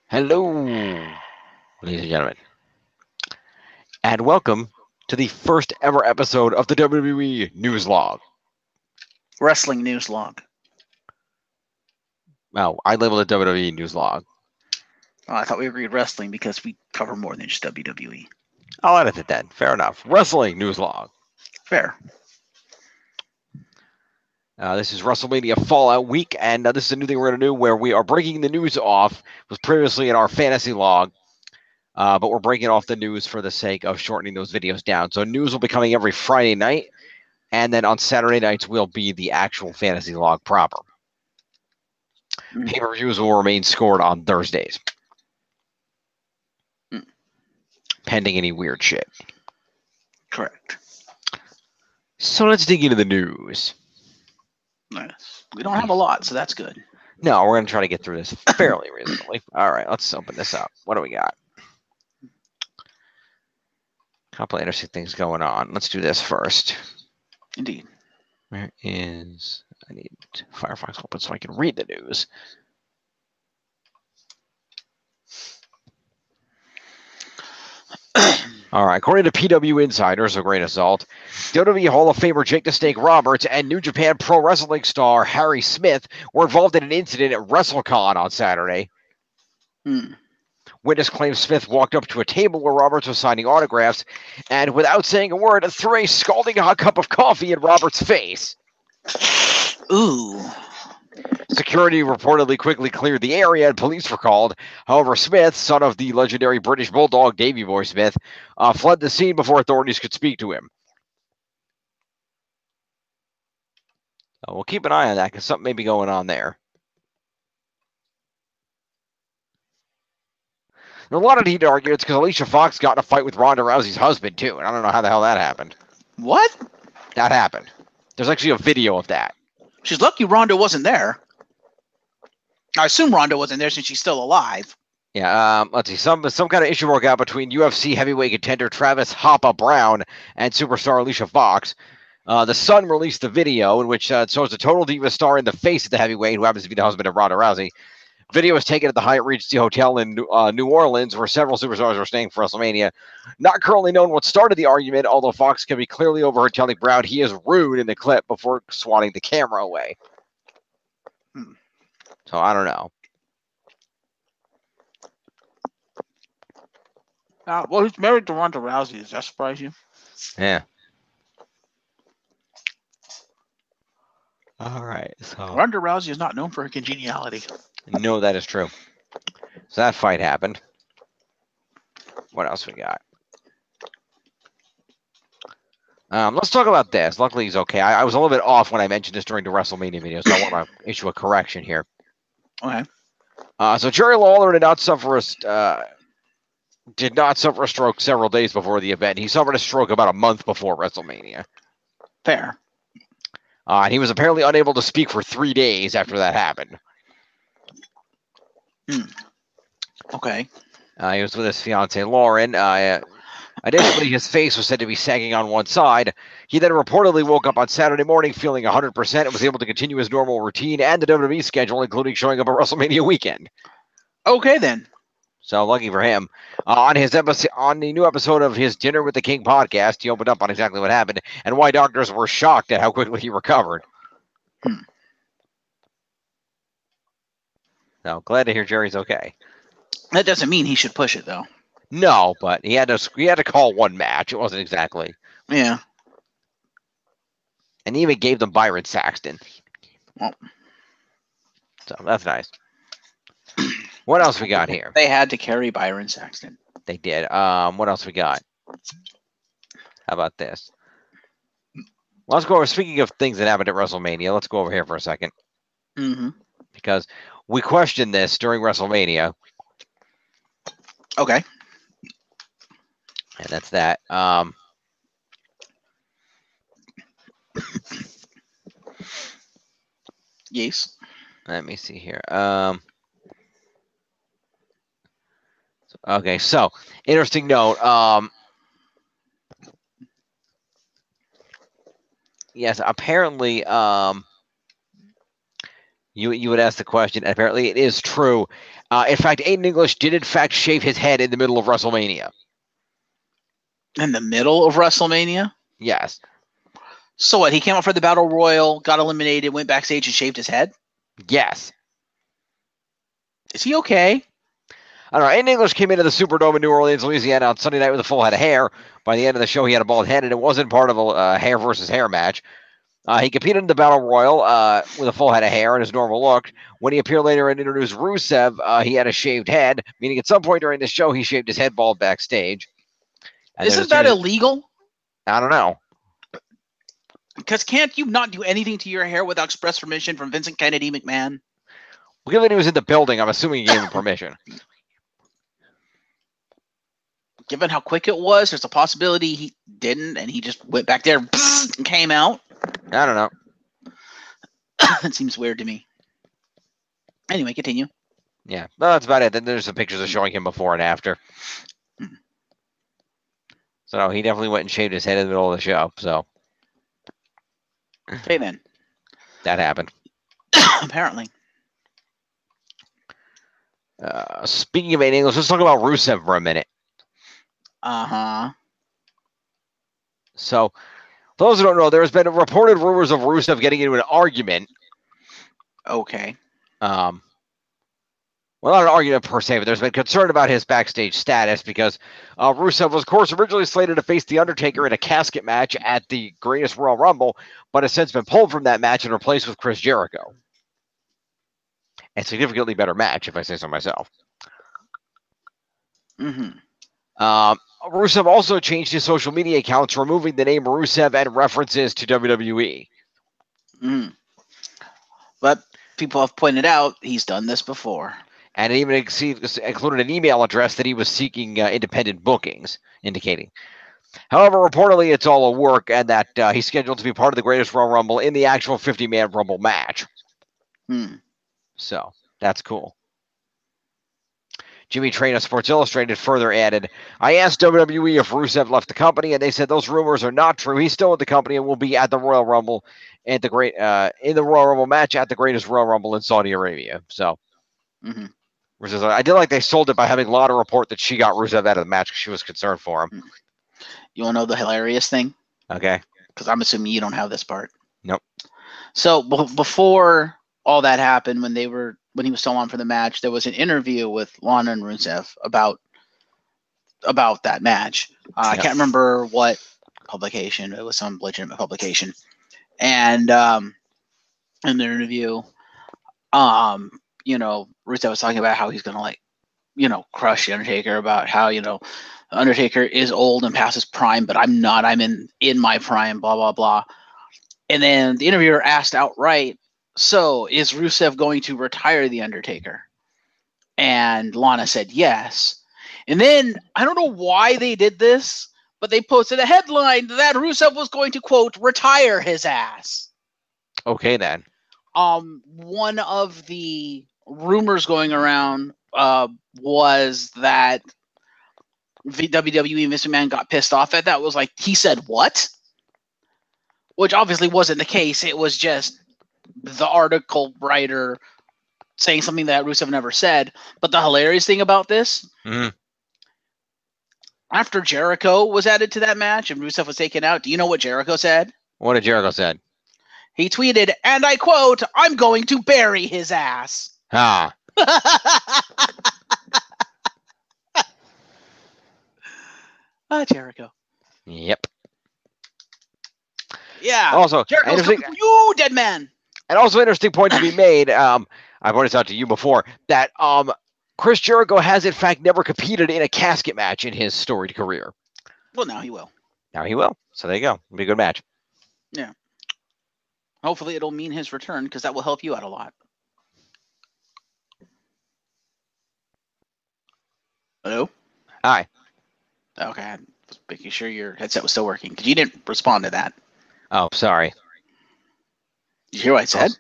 Hello, ladies and gentlemen, and welcome to the first ever episode of the WWE News Log. Wrestling news log. Well, I labeled it WWE News Log. Oh, I thought we agreed wrestling because we cover more than just WWE. I'll edit it then. Fair enough. Wrestling News Log. Fair. This is Wrestlemania Fallout Week, and this is a new thing we're going to do where we are breaking the news off. It was previously in our fantasy log, but we're breaking off the news for the sake of shortening those videos down. So news will be coming every Friday night, and then on Saturday nights will be the actual fantasy log proper. Pay-per-views will remain scored on Thursdays, pending any weird shit. Correct. So let's dig into the news. Yes. We don't have a lot, so that's good. No, we're going to try to get through this fairly reasonably. All right, let's open this up. What do we got? A couple of interesting things going on. Let's do this first. Indeed. Where is... I need Firefox open so I can read the news. All right, according to PW Insiders, a grain of salt, WWE Hall of Famer Jake the Snake Roberts and New Japan Pro Wrestling star Harry Smith were involved in an incident at WrestleCon on Saturday. Witness claims Smith walked up to a table where Roberts was signing autographs and, without saying a word, threw a scalding hot cup of coffee in Roberts' face. Ooh. Security reportedly quickly cleared the area and police were called. However, Smith, son of the legendary British Bulldog Davy Boy Smith, fled the scene before authorities could speak to him. So we'll keep an eye on that because something may be going on there. And a lot of heat arguments because Alicia Fox got in a fight with Ronda Rousey's husband, too. And I don't know how the hell that happened. What? That happened. There's actually a video of that. She's lucky Ronda wasn't there. I assume Ronda wasn't there since she's still alive. Yeah, let's see. Some kind of issue broke out between UFC heavyweight contender Travis Hoppa Brown and superstar Alicia Fox. The Sun released the video in which shows a Total Diva star in the face of the heavyweight, who happens to be the husband of Ronda Rousey. Video was taken at the Hyatt Regency Hotel in New Orleans, where several superstars were staying for WrestleMania. Not currently known what started the argument, although Fox can be clearly overheard telling Brown he is rude in the clip before swatting the camera away. So I don't know. Well, he's married to Ronda Rousey. Does that surprise you? Yeah. All right. So Ronda Rousey is not known for her congeniality. no, that is true. So that fight happened. What else we got? Let's talk about this. Luckily, he's okay. I was a little bit off when I mentioned this during the WrestleMania video, so I want to issue a correction here. Okay. So Jerry Lawler did not suffer a stroke several days before the event. He suffered a stroke about a month before WrestleMania. Fair. And he was apparently unable to speak for 3 days after that happened. Okay. He was with his fiancée, Lauren. Additionally, his face was said to be sagging on one side. He then reportedly woke up on Saturday morning feeling 100% and was able to continue his normal routine and the WWE schedule, including showing up at WrestleMania weekend. Okay, then. So lucky for him. On the new episode of his Dinner with the King podcast, he opened up on exactly what happened and why doctors were shocked at how quickly he recovered. So glad to hear Jerry's okay. That doesn't mean he should push it, though. No, but he had to call one match. It wasn't exactly. Yeah. And he even gave them Byron Saxton. Well, so that's nice. What else we got here? They had to carry Byron Saxton. They did. What else we got? How about this? Let's go over. Speaking of things that happened at WrestleMania, let's go over here for a second. Because we questioned this during WrestleMania. Okay. And that's that. Yes. Let me see here. Okay, so interesting note. Yes, apparently, You would ask the question, and apparently it is true. In fact, Aiden English did in fact shave his head in the middle of WrestleMania. In the middle of WrestleMania? Yes. So what? He came out for the Battle Royal, got eliminated, went backstage and shaved his head? Yes. Is he okay? I don't know. Aiden English came into the Superdome in New Orleans, Louisiana on Sunday night with a full head of hair. By the end of the show, he had a bald head, and it wasn't part of a hair versus hair match. He competed in the Battle Royal with a full head of hair and his normal look. When he appeared later and introduced Rusev, he had a shaved head, meaning at some point during the show, he shaved his head bald backstage. And isn't that illegal? I don't know. Because can't you not do anything to your hair without express permission from Vincent Kennedy McMahon? Well, given he was in the building, I'm assuming he gave him permission. Given how quick it was, there's a possibility he didn't, and he just went back there and came out. I don't know. It seems weird to me. Anyway, continue. Yeah, no, that's about it. Then there's some pictures of showing him before and after. So no, he definitely went and shaved his head in the middle of the show. So okay, then. That happened. Apparently. Speaking of Aiden English, let's talk about Rusev for a minute. Uh-huh. So, for those who don't know, there's been reported rumors of Rusev getting into an argument. Okay. Well, not an argument per se, but there's been concern about his backstage status because Rusev was, of course, originally slated to face The Undertaker in a casket match at the Greatest Royal Rumble, but has since been pulled from that match and replaced with Chris Jericho. A significantly better match, if I say so myself. Mm-hmm. Rusev also changed his social media accounts, removing the name Rusev and references to WWE. Mm. But people have pointed out he's done this before. And it even included an email address that he was seeking independent bookings, indicating. However, reportedly, it's all a work and that he's scheduled to be part of the Greatest Royal Rumble in the actual 50-man Rumble match. So, that's cool. Jimmy Train of Sports Illustrated further added, I asked WWE if Rusev left the company, and they said those rumors are not true. He's still with the company and will be at the Royal Rumble at the in the Royal Rumble match at the Greatest Royal Rumble in Saudi Arabia. So, Rusev, I did like they sold it by having Lana report that she got Rusev out of the match because she was concerned for him. You want to know the hilarious thing? Okay. Because I'm assuming you don't have this part. Nope. So before all that happened, when he was still on for the match, there was an interview with Lana and Rusev about that match. I can't remember what publication. It was some legitimate publication. And in the interview, Rusev was talking about how he's gonna crush the Undertaker, about how, the Undertaker is old and past his prime, but I'm not. I'm in my prime, blah, blah, blah. And then the interviewer asked outright, so is Rusev going to retire the Undertaker? And Lana said yes. And then, I don't know why they did this, but they posted a headline that Rusev was going to, quote, retire his ass. Okay, then. One of the rumors going around was that WWE and Vince McMahon got pissed off at that. It was like, he said what? Which obviously wasn't the case. It was just the article writer saying something that Rusev never said. But the hilarious thing about this, after Jericho was added to that match and Rusev was taken out, do you know what Jericho said? What did Jericho said? He tweeted, and I quote, I'm going to bury his ass. Ah. Jericho. Yep. Yeah. Also, Jericho's coming for you, dead man. And also, interesting point to be made. I pointed this out to you before that Chris Jericho has in fact never competed in a casket match in his storied career. Well, now he will. Now he will. So there you go. It'll be a good match. Yeah. Hopefully, it'll mean his return because that will help you out a lot. Hello? Hi. Okay, I was making sure your headset was still working because you didn't respond to that. Oh, sorry. Did you hear what I said?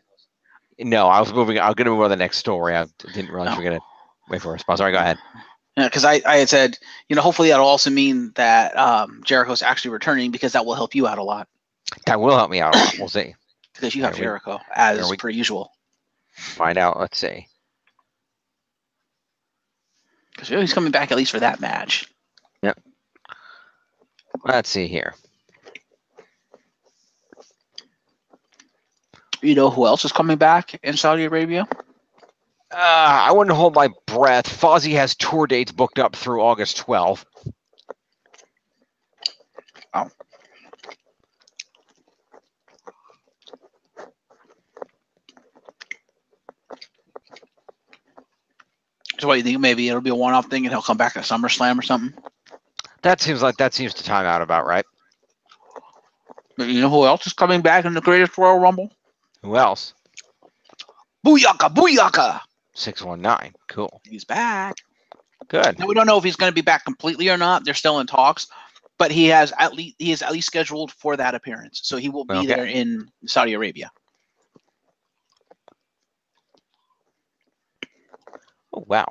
No, I was going to move on to the next story. I didn't realize you were going to wait for a response. Sorry, go ahead. Yeah, because I had said, hopefully that'll also mean that Jericho's actually returning because that will help you out a lot. That will help me out a lot. We'll see. Because you have Jericho, as per usual. Find out. Let's see. Because he's coming back at least for that match. Yep. Let's see here. You know who else is coming back in Saudi Arabia? I wouldn't hold my breath. Fozzy has tour dates booked up through August 12th. Oh. So what, you think maybe it'll be a one-off thing and he'll come back at SummerSlam or something? That seems to time out about right. But you know who else is coming back in the Greatest Royal Rumble? Who else? Booyaka, Booyaka! 619. Cool. He's back. Good. Now, we don't know if he's going to be back completely or not. They're still in talks, but he is at least scheduled for that appearance, so he will be there in Saudi Arabia. Oh wow!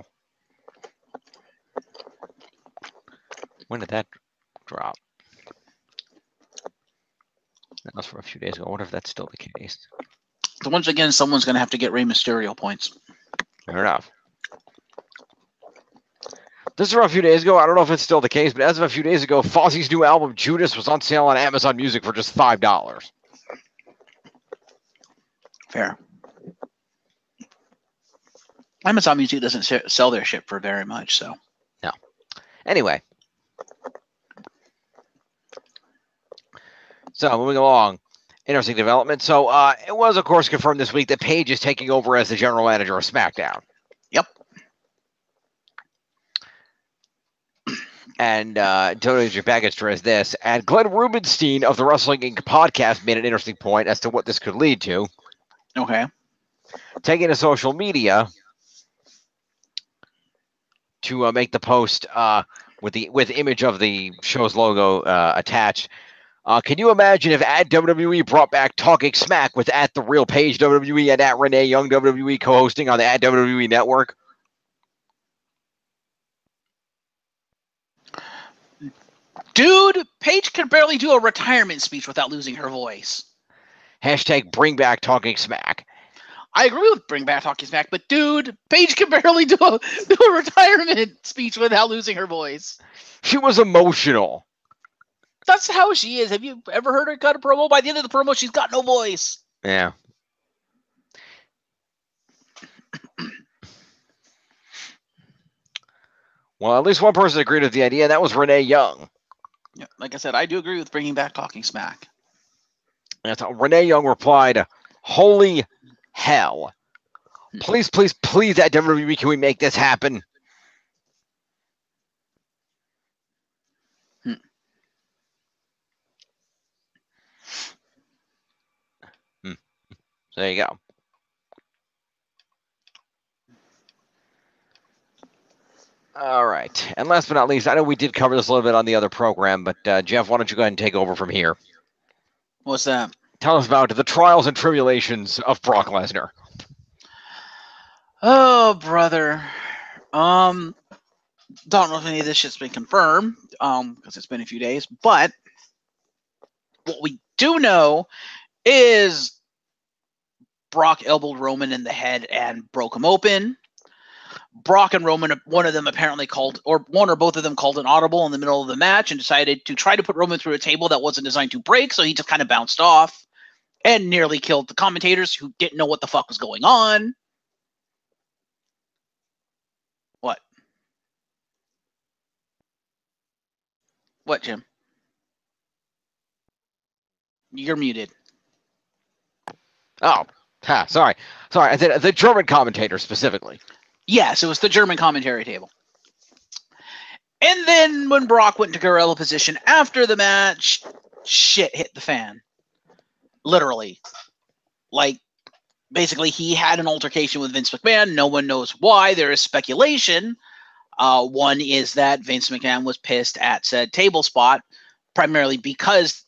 When did that drop? That was from a few days ago. I wonder if that's still the case. So once again, someone's going to have to get Rey Mysterio points. Fair enough. This is from a few days ago. I don't know if it's still the case, but as of a few days ago, Fozzy's new album, Judas, was on sale on Amazon Music for just $5. Fair. Amazon Music doesn't sell their shit for very much, so. No. Anyway. So, moving along. Interesting development. So, it was, of course, confirmed this week that Paige is taking over as the general manager of SmackDown. Yep. And totally your package is this. And Glenn Rubenstein of the Wrestling Inc. podcast made an interesting point as to what this could lead to. Okay. Taking to social media to make the post with the image of the show's logo attached. Can you imagine if at WWE brought back Talking Smack with at the Real Page WWE and at Renee Young WWE co-hosting on the at WWE network? Dude, Paige can barely do a retirement speech without losing her voice. Hashtag bring back Talking Smack. I agree with bring back Talking Smack, but dude, Paige can barely do a retirement speech without losing her voice. She was emotional. That's how she is. Have you ever heard her cut a promo? By the end of the promo, she's got no voice. Yeah. Well, at least one person agreed with the idea, and that was Renee Young. Yeah, like I said, I do agree with bringing back Talking Smack. And Renee Young replied, "Holy hell. Please, please, please, at WWE, can we make this happen?" So there you go. All right. And last but not least, I know we did cover this a little bit on the other program, but Jeff, why don't you go ahead and take over from here? What's that? Tell us about the trials and tribulations of Brock Lesnar. Oh, brother. Don't know if any of this shit's been confirmed, because it's been a few days, but what we do know is Brock elbowed Roman in the head and broke him open. Brock and Roman, one of them apparently called, or one or both of them called an audible in the middle of the match and decided to try to put Roman through a table that wasn't designed to break, so he just kind of bounced off and nearly killed the commentators who didn't know what the fuck was going on. What? What, Jim? You're muted. Oh, sorry. I said the German commentator specifically. Yes, it was the German commentary table. And then when Brock went to gorilla position after the match, shit hit the fan. Literally. Like, basically, he had an altercation with Vince McMahon. No one knows why. There is speculation. One is that Vince McMahon was pissed at said table spot, primarily because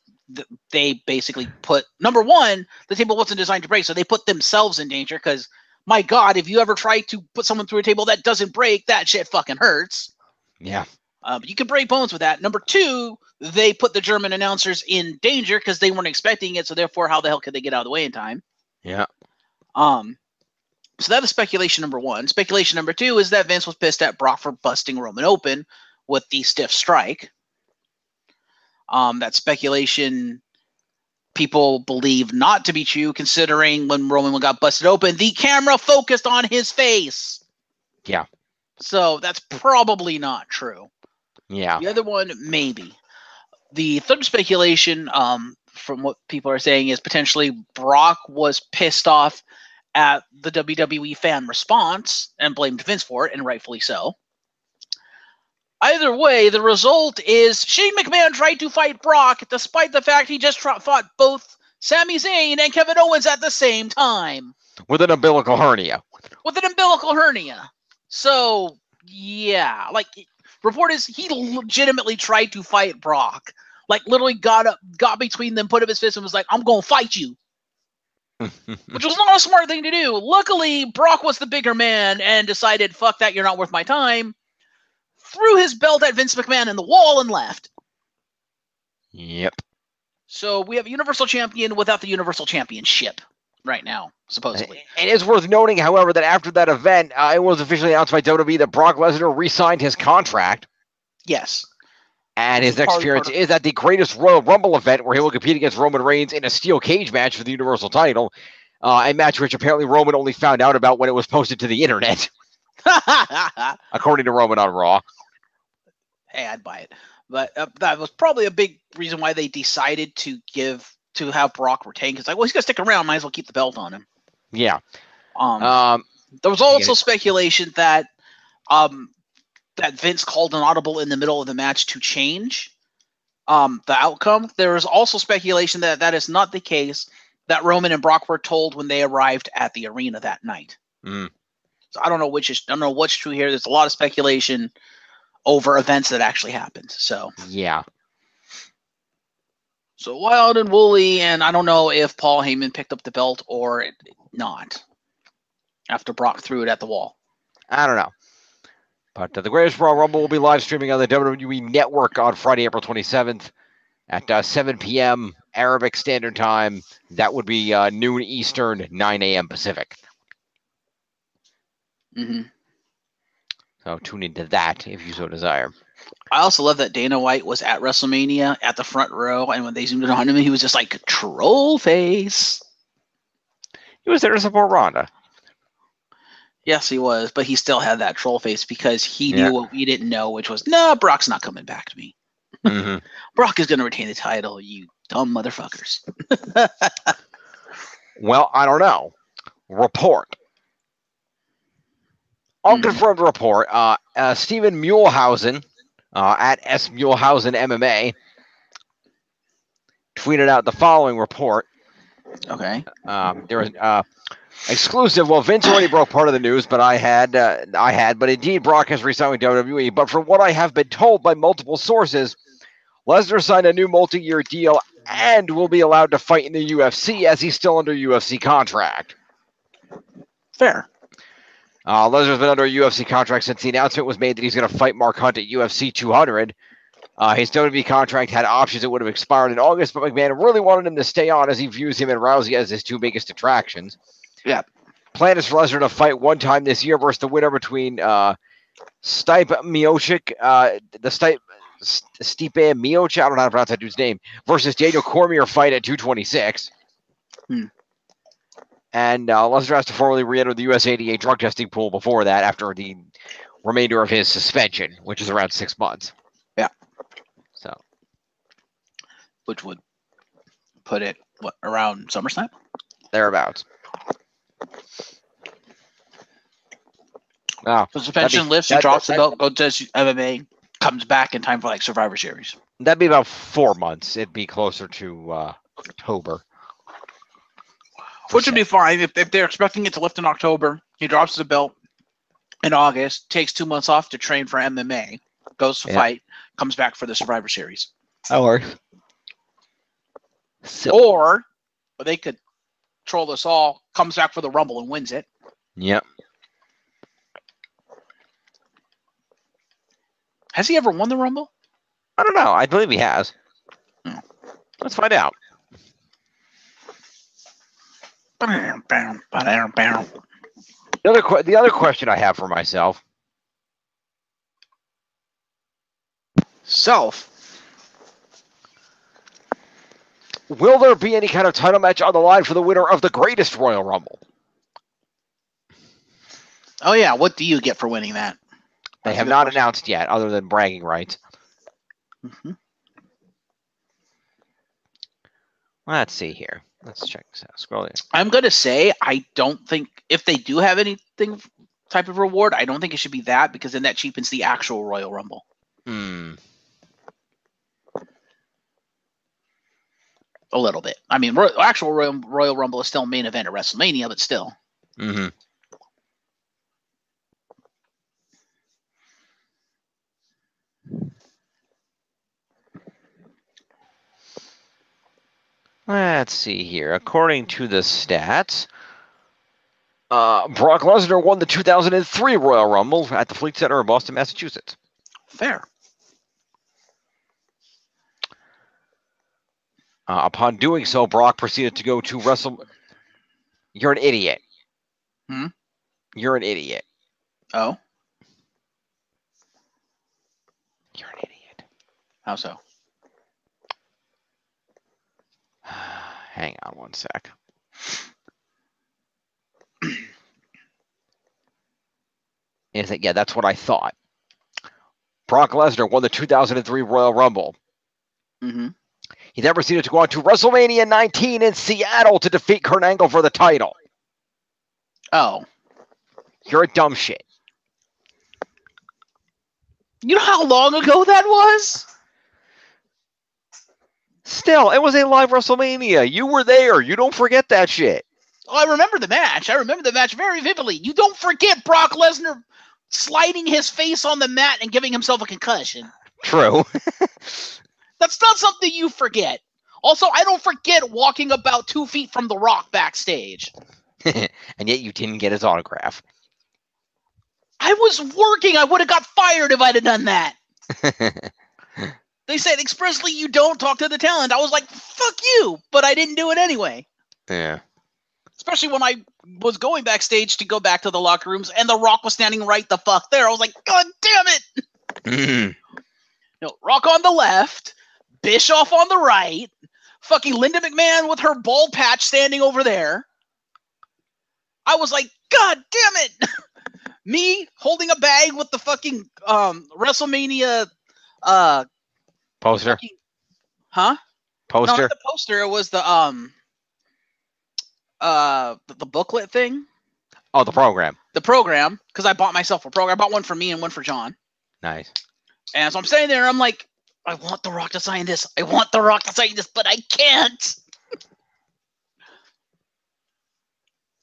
they basically put, number one, the table wasn't designed to break, so they put themselves in danger because, my God, if you ever try to put someone through a table that doesn't break, that shit fucking hurts. Yeah. But you can break bones with that. Number two, they put the German announcers in danger because they weren't expecting it, so therefore, how the hell could they get out of the way in time? Yeah. So that is speculation number one. Speculation number two is that Vince was pissed at Brock for busting Roman open with the stiff strike. That speculation people believe not to be true, considering when Roman got busted open, the camera focused on his face. Yeah. So that's probably not true. Yeah. The other one, maybe. The third speculation, from what people are saying, is potentially Brock was pissed off at the WWE fan response and blamed Vince for it, and rightfully so. Either way, the result is Shane McMahon tried to fight Brock despite the fact he just fought both Sami Zayn and Kevin Owens at the same time. With an umbilical hernia. So, yeah. Like, report is he legitimately tried to fight Brock. Like, literally got between them, put up his fist, and was like, I'm going to fight you. Which was not a smart thing to do. Luckily, Brock was the bigger man and decided, fuck that, you're not worth my time. Threw his belt at Vince McMahon in the wall and left. Yep. So we have a Universal Champion without the Universal Championship right now, supposedly. It is worth noting, however, that after that event, it was officially announced by WWE that Brock Lesnar re-signed his contract. Yes. And his next appearance is at the Greatest Royal Rumble event, where he will compete against Roman Reigns in a steel cage match for the Universal title. A match which apparently Roman only found out about when it was posted to the internet. According to Roman on Raw. Hey, I'd buy it. But that was probably a big reason why they decided to have Brock retain. Because, like, well, he's going to stick around. Might as well keep the belt on him. Yeah. There was also speculation that that Vince called an audible in the middle of the match to change the outcome. There is also speculation that that is not the case, that Roman and Brock were told when they arrived at the arena that night. So I don't know what's true here. There's a lot of speculation over events that actually happened. So yeah. So wild and woolly, and I don't know if Paul Heyman picked up the belt or not after Brock threw it at the wall. I don't know. But the Greatest Royal Rumble will be live streaming on the WWE Network on Friday, April 27th at 7 p.m. Arabic Standard Time. That would be noon Eastern, 9 a.m. Pacific. Mm-hmm. So tune into that if you so desire. I also love that Dana White was at WrestleMania at the front row, and when they zoomed in on him, he was just like, troll face. He was there to support Ronda. Yes, he was, but he still had that troll face because he knew what we didn't know, which was, no, Brock's not coming back to me. Mm-hmm. Brock is going to retain the title, you dumb motherfuckers. Well, I don't know. Report. Unconfirmed report. Steven Muehlhausen at S. Muehlhausen MMA tweeted out the following report. Okay. There was exclusive. Well, Vince already broke part of the news, but I had. But indeed, Brock has re-signed with WWE. But from what I have been told by multiple sources, Lesnar signed a new multi-year deal and will be allowed to fight in the UFC as he's still under UFC contract. Fair. Lesnar's been under a UFC contract since the announcement was made that he's going to fight Mark Hunt at UFC 200. His WWE contract had options that would have expired in August, but McMahon really wanted him to stay on as he views him and Rousey as his two biggest attractions. Yeah. Plan is for Lesnar to fight one time this year versus the winner between Stipe Miocic, Stipe Miocic, I don't know how to pronounce that dude's name, versus Daniel Cormier fight at 226. And Lesnar has to formally re-enter the USADA drug testing pool before that, after the remainder of his suspension, which is around 6 months. Yeah. So, which would put it around SummerSlam? Thereabouts. Wow. The suspension lifts, he drops the belt, goes to MMA, comes back in time for like Survivor Series. That'd be about 4 months. It'd be closer to October. Which would be fine if they're expecting it to lift in October. He drops the belt in August, takes 2 months off to train for MMA, goes to fight, comes back for the Survivor Series. That works. Or they could troll us all, comes back for the Rumble and wins it. Yep. Has he ever won the Rumble? I don't know. I believe he has. Let's find out. The other question I have for myself: will there be any kind of title match on the line for the winner of the greatest Royal Rumble? Oh yeah, what do you get for winning that? They have not announced yet, other than bragging rights. Mm-hmm. Let's see here. Let's check this out. Scroll here. I'm gonna say I don't think if they do have anything type of reward, I don't think it should be that because then that cheapens the actual Royal Rumble. A little bit. I mean, actual Royal Rumble is still main event at WrestleMania, but still. Mm-hmm. Let's see here. According to the stats, Brock Lesnar won the 2003 Royal Rumble at the Fleet Center in Boston, Massachusetts. Fair. Upon doing so, Brock proceeded to go to Wrestle. You're an idiot. You're an idiot. Oh? You're an idiot. How so? Hang on one sec. Yeah, that's what I thought. Brock Lesnar won the 2003 Royal Rumble. Mm-hmm. He then proceeded to go on to WrestleMania 19 in Seattle to defeat Kurt Angle for the title. Oh. You're a dumb shit. You know how long ago that was? Still, it was a live WrestleMania. You were there. You don't forget that shit. Oh, I remember the match. I remember the match very vividly. You don't forget Brock Lesnar sliding his face on the mat and giving himself a concussion. True. That's not something you forget. Also, I don't forget walking about 2 feet from The Rock backstage. And yet you didn't get his autograph. I was working. I would have got fired if I'd have done that. They said expressly you don't talk to the talent. I was like, fuck you. But I didn't do it anyway. Yeah. Especially when I was going backstage to go back to the locker rooms and The Rock was standing right the fuck there. I was like, God damn it. No, Rock on the left, Bischoff on the right, fucking Linda McMahon with her bald patch standing over there. I was like, God damn it. Me holding a bag with the fucking WrestleMania poster. Fucking, huh? Poster? No, not the poster. It was the booklet thing. Oh, the program. The program, because I bought myself a program. I bought one for me and one for John. Nice. And so I'm standing there, I'm like, I want The Rock to sign this. I want The Rock to sign this, but I can't.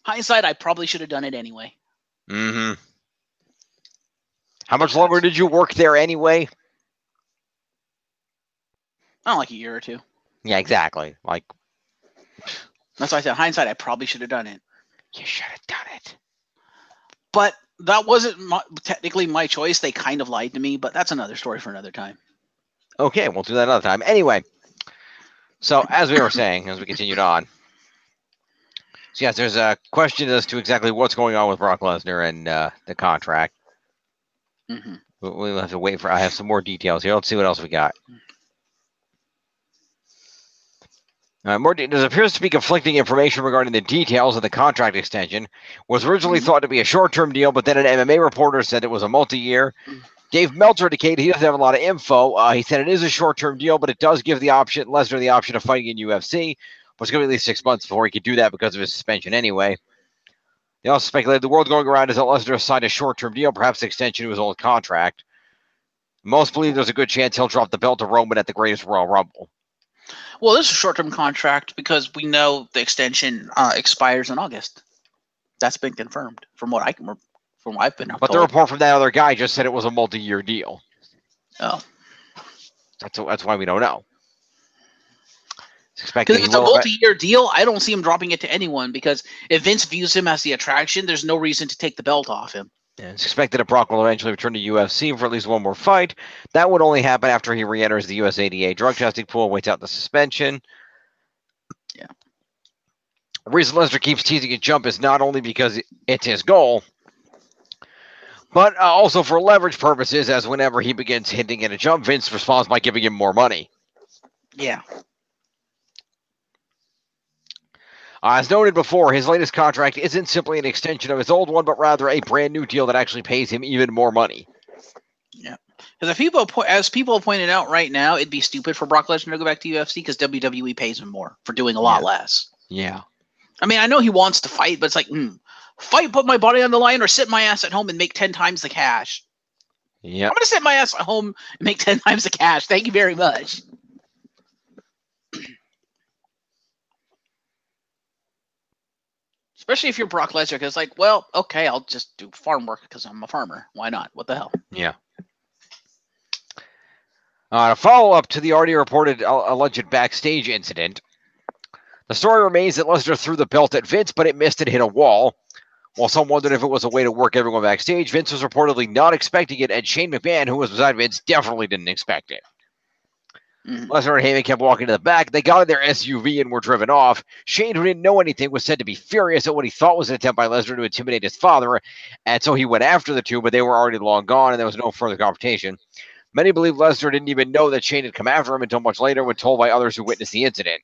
Hindsight, I probably should have done it anyway. Mm-hmm. How much longer did you work there anyway? I don't like a year or two. Yeah, exactly. Like, that's why I said hindsight, I probably should have done it. You should have done it. But that wasn't technically my choice. They kind of lied to me, but that's another story for another time. Okay, we'll do that another time. Anyway, so as we were saying, as we continued on, so yes, there's a question as to exactly what's going on with Brock Lesnar and the contract. Mm-hmm. We'll have to wait for. I have some more details here. Let's see what else we got. There appears to be conflicting information regarding the details of the contract extension. Was originally thought to be a short-term deal, but then an MMA reporter said it was a multi-year. Dave Meltzer indicated he doesn't have a lot of info. He said it is a short-term deal, but it does give Lesnar the option of fighting in UFC. But it's going to be at least 6 months before he could do that because of his suspension anyway. They also speculated the word going around is that Lesnar signed a short-term deal, perhaps an extension to his old contract. Most believe there's a good chance he'll drop the belt to Roman at the Greatest Royal Rumble. Well, this is a short-term contract because we know the extension expires in August. That's been confirmed from what I've been told. But the report from that other guy just said it was a multi-year deal. Oh. That's why we don't know. Because if it's a multi-year deal, I don't see him dropping it to anyone because if Vince views him as the attraction, there's no reason to take the belt off him. Yeah, it's expected that Brock will eventually return to UFC for at least one more fight. That would only happen after he re-enters the USADA drug testing pool and waits out the suspension. Yeah. The reason Lesnar keeps teasing a jump is not only because it's his goal, but also for leverage purposes, as whenever he begins hinting at a jump, Vince responds by giving him more money. Yeah. As noted before, his latest contract isn't simply an extension of his old one, but rather a brand new deal that actually pays him even more money. Yeah. Because as people pointed out right now, it'd be stupid for Brock Lesnar to go back to UFC because WWE pays him more for doing a lot less. Yeah. I mean, I know he wants to fight, but it's like, fight, put my body on the line, or sit my ass at home and make 10 times the cash. Yeah. I'm going to sit my ass at home and make 10 times the cash. Thank you very much. Especially if you're Brock Lesnar, because like, well, okay, I'll just do farm work because I'm a farmer. Why not? What the hell? Yeah. To follow up to the already reported alleged backstage incident, the story remains that Lesnar threw the belt at Vince, but it missed and hit a wall. While some wondered if it was a way to work everyone backstage, Vince was reportedly not expecting it, and Shane McMahon, who was beside Vince, definitely didn't expect it. Lesnar and Heyman kept walking to the back. They got in their SUV and were driven off. Shane, who didn't know anything, was said to be furious at what he thought was an attempt by Lesnar to intimidate his father, and so he went after the two, but they were already long gone, and there was no further confrontation. Many believe Lesnar didn't even know that Shane had come after him until much later when told by others who witnessed the incident.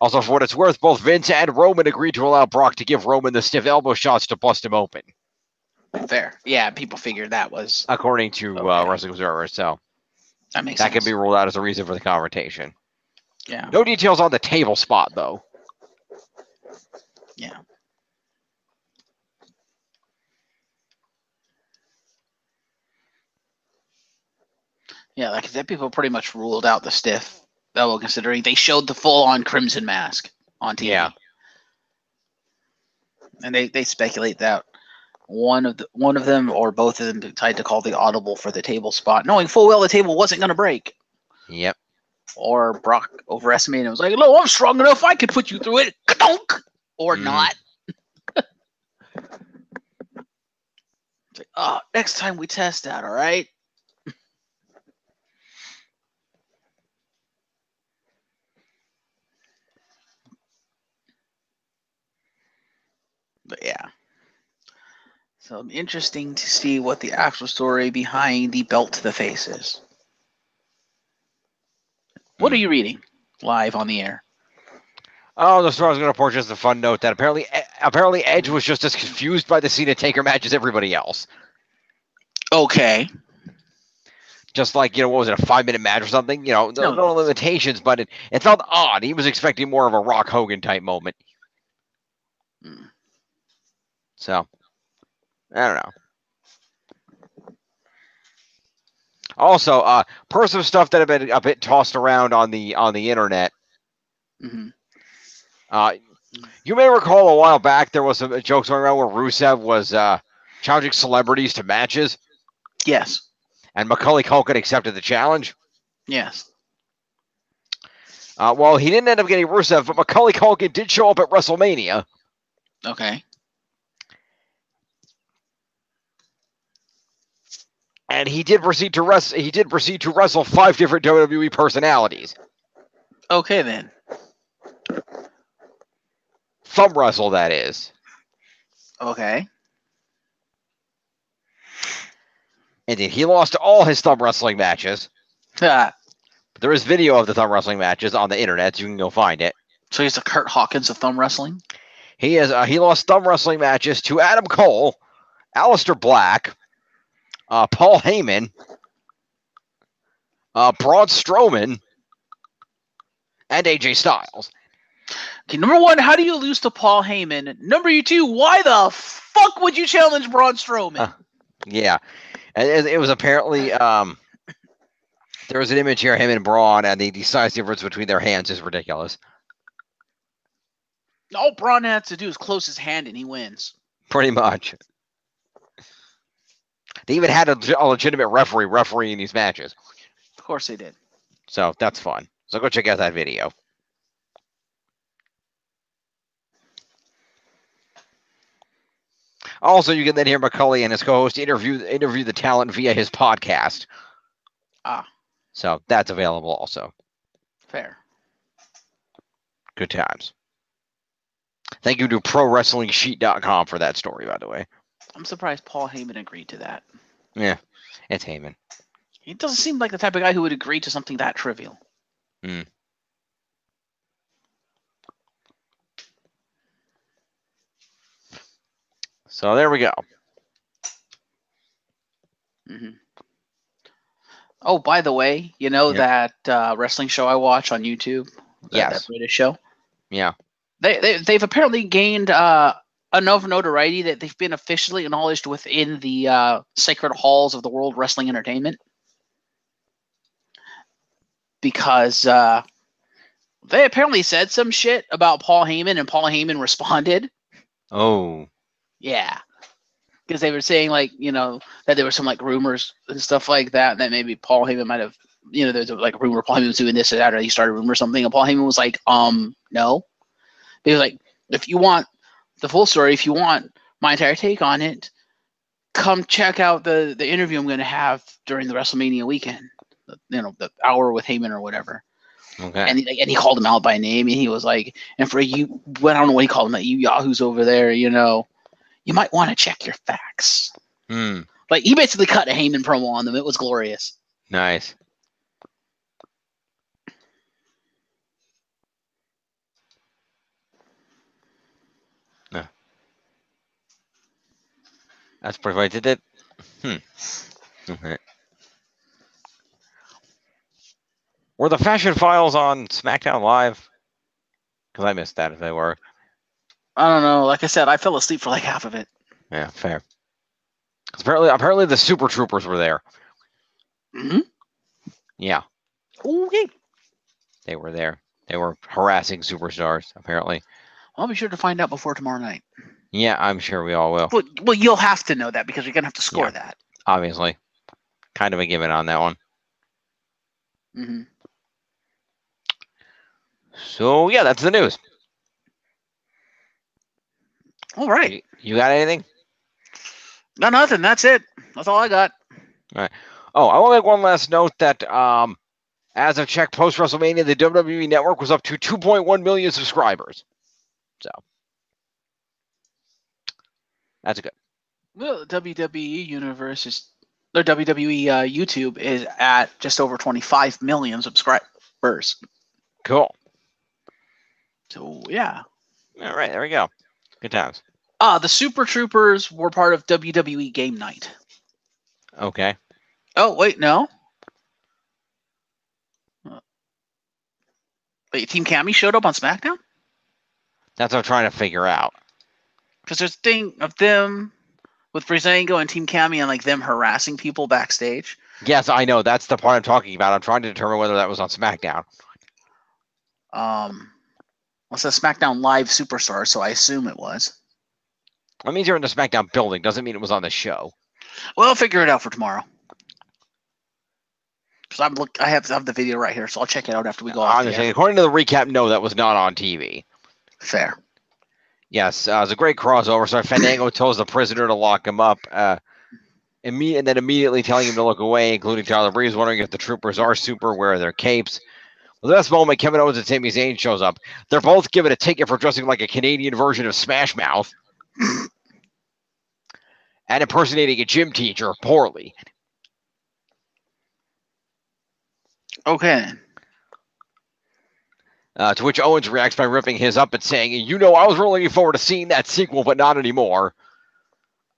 Also, for what it's worth, both Vince and Roman agreed to allow Brock to give Roman the stiff elbow shots to bust him open. Fair. Yeah, people figured that was... According to Wrestling Observer, so... That makes sense. That can be ruled out as a reason for the confrontation. Yeah. No details on the table spot, though. Yeah. Yeah, like that people pretty much ruled out the stiff elbow, considering they showed the full-on Crimson Mask on TV. Yeah. And they speculate that one of them or both of them decided to call the audible for the table spot, knowing full well the table wasn't going to break. Yep. Or Brock overestimated and was like, "No, I'm strong enough. I could put you through it." Ka-donk! Or not. It's like, oh, next time we test that, all right? But yeah. So interesting to see what the actual story behind the belt to the face is. What are you reading live on the air? Oh, the story I was going to report just a fun note that apparently Edge was just as confused by the Cena Taker match as everybody else. Okay. Just like, what was it, a 5-minute match or something? No limitations, but it felt odd. He was expecting more of a Rock Hogan type moment. So, I don't know. Also, personal stuff that have been a bit tossed around on the internet. Mm-hmm. You may recall a while back there was some jokes going around where Rusev was challenging celebrities to matches. Yes. And Macaulay Culkin accepted the challenge. Yes. Well, he didn't end up getting Rusev, but Macaulay Culkin did show up at WrestleMania. Okay. And he did proceed to wrestle 5 different WWE personalities. Okay, then. Thumb wrestle, that is. Okay. Indeed, he lost all his thumb wrestling matches. But there is video of the thumb wrestling matches on the internet, so you can go find it. So he's the Kurt Hawkins of thumb wrestling? He lost thumb wrestling matches to Adam Cole, Aleister Black, Paul Heyman, Braun Strowman, and AJ Styles. Okay, number 1, how do you lose to Paul Heyman? Number 2, why the fuck would you challenge Braun Strowman? Yeah. It was apparently, there was an image here of him and Braun, and the size difference between their hands is ridiculous. All Braun has to do is close his hand and he wins. Pretty much. They even had a legitimate referee refereeing these matches. Of course they did. So that's fun. So go check out that video. Also, you can then hear Macaulay and his co-host interview the talent via his podcast. So that's available also. Fair. Good times. Thank you to ProWrestlingSheet.com for that story, by the way. I'm surprised Paul Heyman agreed to that. Yeah, it's Heyman. He doesn't seem like the type of guy who would agree to something that trivial. So there we go. Mm-hmm. Oh, by the way, you know that wrestling show I watch on YouTube? That British show? Yeah. They've apparently gained enough notoriety that they've been officially acknowledged within the sacred halls of the World Wrestling Entertainment. Because they apparently said some shit about Paul Heyman, and Paul Heyman responded. Oh. Yeah. Because they were saying, like, you know, that there were some, like, rumors and stuff like that maybe Paul Heyman might have, you know, there's, like, a rumor Paul Heyman was doing this or that, or he started a rumor or something, and Paul Heyman was like, no. He was like, if you want the full story, if you want my entire take on it, come check out the interview I'm going to have during the WrestleMania weekend. You know, the hour with Heyman or whatever. Okay. And he called him out by name, and he was like, and for you, well, I don't know what he called him, that you yahoos over there, you know, you might want to check your facts. Like, he basically cut a Heyman promo on them. It was glorious. Nice. No. That's pretty much it. Okay. Were the Fashion Files on SmackDown Live? Because I missed that if they were. I don't know. Like I said, I fell asleep for like half of it. Yeah, fair. Apparently the Super Troopers were there. Mm-hmm. Yeah. Okay. They were there. They were harassing superstars, apparently. I'll be sure to find out before tomorrow night. Yeah, I'm sure we all will. Well, you'll have to know that because you're going to have to score that. Obviously. Kind of a given on that one. Mm-hmm. So, yeah, that's the news. All right. You got anything? No, nothing. That's it. That's all I got. All right. Oh, I want to make one last note that as of check post-WrestleMania, the WWE Network was up to 2.1 million subscribers. So, that's good. Well, the WWE universe is, or WWE YouTube is at just over 25 million subscribers. Cool. So, yeah. All right, there we go. Good times. The Super Troopers were part of WWE Game Night. Okay. Oh, wait, no. Wait, Team Cammy showed up on SmackDown? That's what I'm trying to figure out. Because there's a thing of them with Breezango and Team Cammy and like them harassing people backstage. Yes, I know. That's the part I'm talking about. I'm trying to determine whether that was on SmackDown. It says SmackDown Live Superstar, so I assume it was. That means you're in the SmackDown building. Doesn't mean it was on the show. Well, I'll figure it out for tomorrow. Because I have the video right here, so I'll check it out after we go off. According to the recap, no, that was not on TV. Fair. Yes, it was a great crossover. So Fandango tells the prisoner to lock him up, and then immediately telling him to look away, including Tyler Breeze wondering if the troopers are super, where are their capes. Well, the best moment, Kevin Owens and Sami Zayn shows up. They're both given a ticket for dressing like a Canadian version of Smash Mouth and impersonating a gym teacher poorly. Okay. To which Owens reacts by ripping his up and saying, "You know, I was really looking forward to seeing that sequel, but not anymore.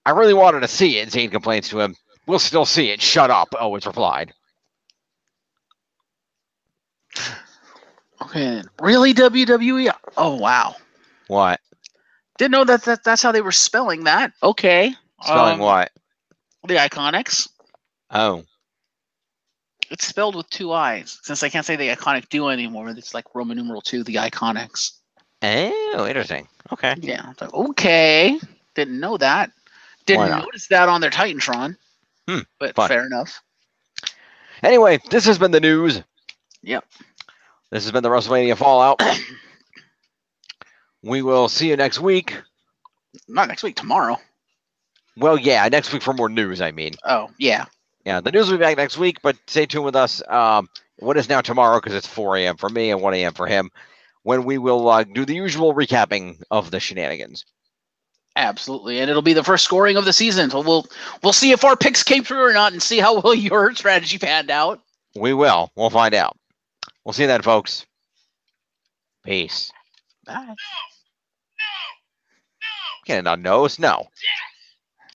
I really wanted to see it," Zayn complains to him. "We'll still see it. Shut up," Owens replied. Okay. Really, WWE? Oh, wow. What? Didn't know that's how they were spelling that. Okay. Spelling what? The Iconics. Oh. It's spelled with 2 I's. Since I can't say the Iconic Duo anymore, it's like Roman numeral 2, the Iconics. Oh, interesting. Okay. Yeah. Like, okay. Didn't know that. Didn't notice that on their Titantron. But fun. Fair enough. Anyway, this has been the news. Yep. This has been the WrestleMania Fallout. We will see you next week. Not next week, tomorrow. Well, yeah, next week for more news, I mean. Oh, yeah. Yeah, the news will be back next week, but stay tuned with us. What is now tomorrow, because it's 4 a.m. for me and 1 a.m. for him. when we will do the usual recapping of the shenanigans. Absolutely, and it'll be the first scoring of the season. So we'll see if our picks came through or not, and see how well your strategy panned out. We will. We'll find out. We'll see you then, folks. Peace. Bye. Canada knows. No.